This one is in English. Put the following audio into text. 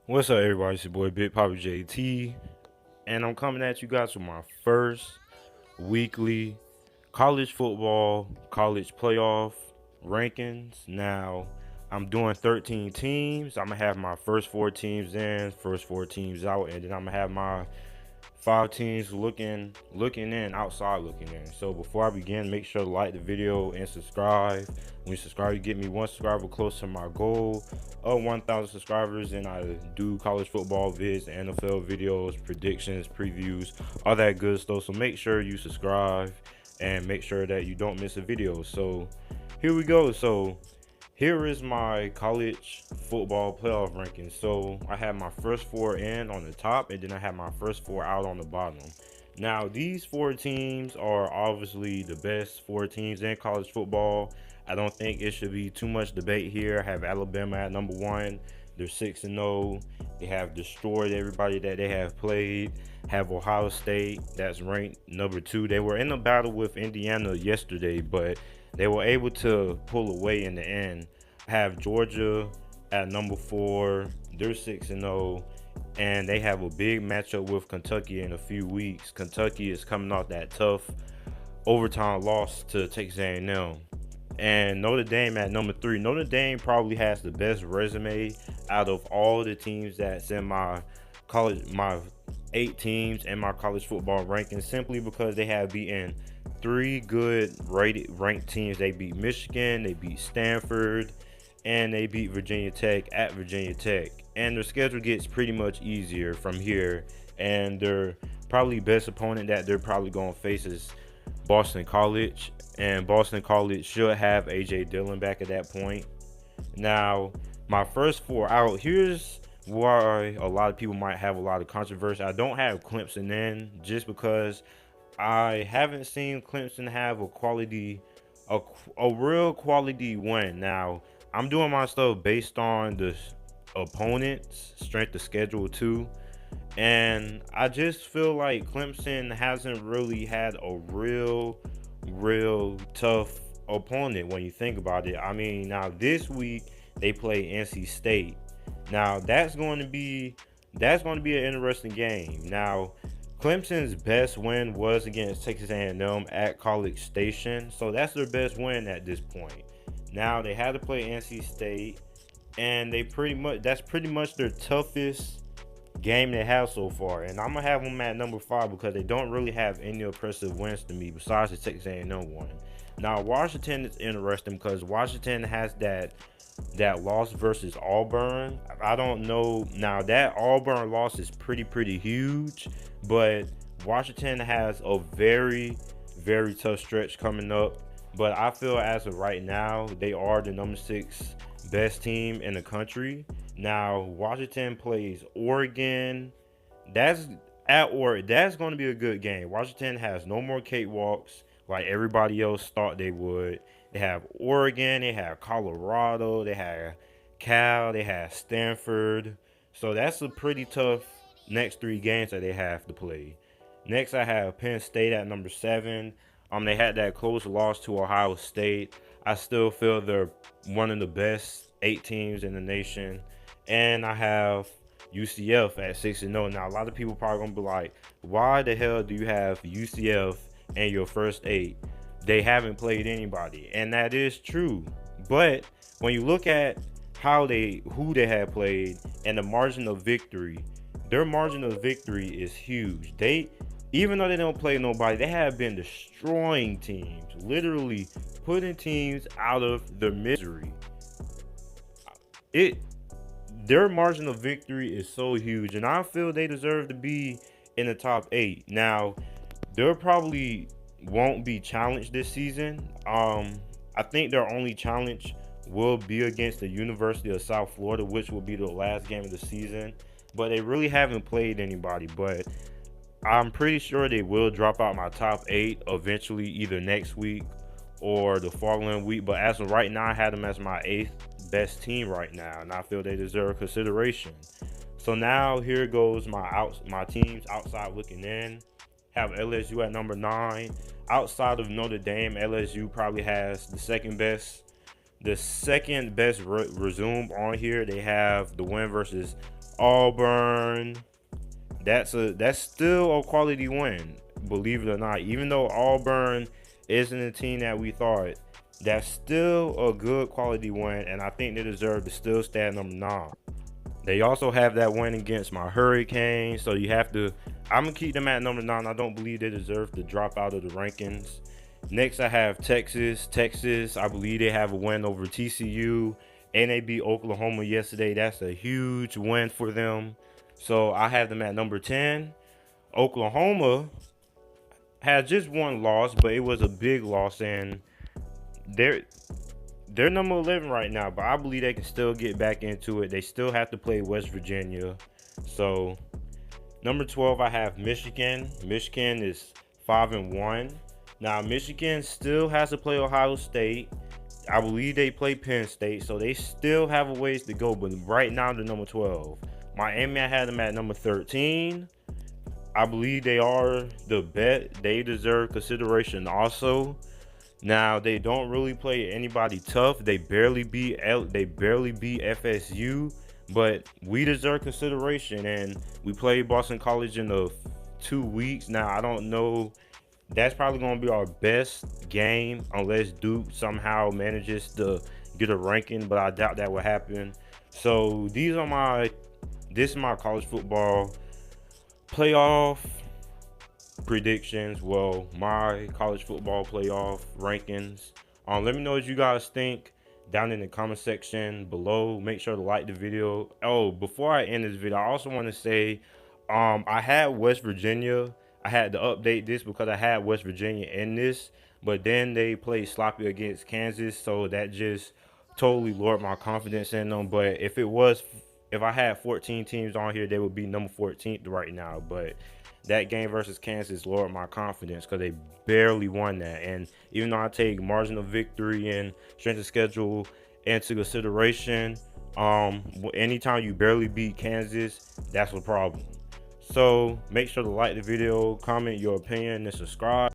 What's up, everybody? It's your boy BigPapiJT, and I'm coming at you guys with my first weekly college football, college playoff rankings. Now, I'm doing 13 teams. I'm gonna have my first four teams in, first four teams out, and then I'm gonna have my five teams looking in, outside looking in. So before I begin, make sure to like the video and subscribe. When you subscribe, you get me one subscriber close to my goal of 1,000 subscribers. And I do college football vids, NFL videos, predictions, previews, all that good stuff. So make sure you subscribe and make sure that you don't miss a video. So here we go. So here is my college football playoff ranking. So I have my first four in on the top, and then I have my first four out on the bottom. Now, these four teams are obviously the best four teams in college football. I don't think it should be too much debate here. I have Alabama at number one. They're 6-0. They have destroyed everybody that they have played. Have Ohio State, that's ranked number two. They were in a battle with Indiana yesterday, but they were able to pull away in the end. Have Georgia at number four. They're 6-0, and they have a big matchup with Kentucky in a few weeks. Kentucky is coming off that tough overtime loss to Texas A&M. And Notre Dame at number three. Notre Dame probably has the best resume out of all the teams that's in my eight teams in my college football rankings, simply because they have beaten three good ranked teams. They beat Michigan, they beat Stanford, and they beat Virginia Tech at Virginia Tech. And their schedule gets pretty much easier from here. And their probably best opponent that they're probably going to face is Boston College. And Boston College should have A.J. Dillon back at that point. Now, my first four out, here's why a lot of people might have a lot of controversy. I don't have Clemson in just because I haven't seen Clemson have a real quality win. Now, I'm doing my stuff based on the opponent's strength of schedule too. And I just feel like Clemson hasn't really had a real tough opponent when you think about it. I mean, now this week they play NC State. Now that's going to be an interesting game. Now, Clemson's best win was against Texas A&M at College Station, so that's their best win at this point. Now they had to play NC State, and that's pretty much their toughest game they have so far. And I'm gonna have them at number five because they don't really have any impressive wins to me besides the Texas A&M one. Now Washington is interesting because Washington has that loss versus Auburn. I don't know. Now that Auburn loss is pretty huge, but Washington has a very tough stretch coming up. But I feel as of right now, they are the number six best team in the country. Now Washington plays Oregon. That's that's going to be a good game. Washington has no more cakewalks like everybody else thought they would. They have Oregon, they have Colorado, they have Cal, they have Stanford. So that's a pretty tough next three games that they have to play. Next, I have Penn State at number seven. They had that close loss to Ohio State. I still feel they're one of the best eight teams in the nation. And I have UCF at 6-0. Now, a lot of people probably gonna be like, why the hell do you have UCF in your first eight? They haven't played anybody, and that is true. But when you look at who they have played and the margin of victory, their margin of victory is huge. Even though they don't play nobody, they have been destroying teams, literally putting teams out of their misery. Their margin of victory is so huge, and I feel they deserve to be in the top eight. Now, they'll probably won't be challenged this season. I think their only challenge will be against the University of South Florida, which will be the last game of the season. But they really haven't played anybody. But I'm pretty sure they will drop out my top eight eventually, either next week or the following week. But as of right now, I had them as my eighth best team right now, and I feel they deserve consideration. So now here goes my teams outside looking in. Have LSU at number 9. Outside of Notre Dame, LSU probably has the second best The second best resume on here, they have the win versus Auburn. That's still a quality win, believe it or not. Even though Auburn isn't the team that we thought, that's still a good quality win, and I think they deserve to still stay at number 9. They also have that win against my Hurricanes, so I'm gonna keep them at number 9. I don't believe they deserve to drop out of the rankings. Next, I have Texas. I believe they have a win over TCU, and they beat Oklahoma yesterday. That's a huge win for them. So I have them at number 10. Oklahoma had just one loss, but it was a big loss, and they're number 11 right now, but I believe they can still get back into it. They still have to play West Virginia. So number 12, I have Michigan. Michigan is 5-1. Now Michigan still has to play Ohio State. I believe they play Penn State, so they still have a ways to go. But right now they're number 12. Miami, I had them at number 13. I believe they are the bet. They deserve consideration also. Now they don't really play anybody tough. They barely beat FSU, but we deserve consideration. And we play Boston College in the 2 weeks. Now I don't know. That's probably going to be our best game unless Duke somehow manages to get a ranking, but I doubt that will happen. So this is my college football playoff predictions. Well, my college football playoff rankings. Let me know what you guys think down in the comment section below. Make sure to like the video. Oh, before I end this video, I also want to say I had West Virginia. I had to update this because I had West Virginia in this, but then they played sloppy against Kansas, so that just totally lowered my confidence in them. But if I had 14 teams on here, they would be number 14th right now. But that game versus Kansas lowered my confidence because they barely won that. And even though I take margin of victory and strength of schedule into consideration, anytime you barely beat Kansas, that's a problem. So make sure to like the video, comment your opinion, and subscribe.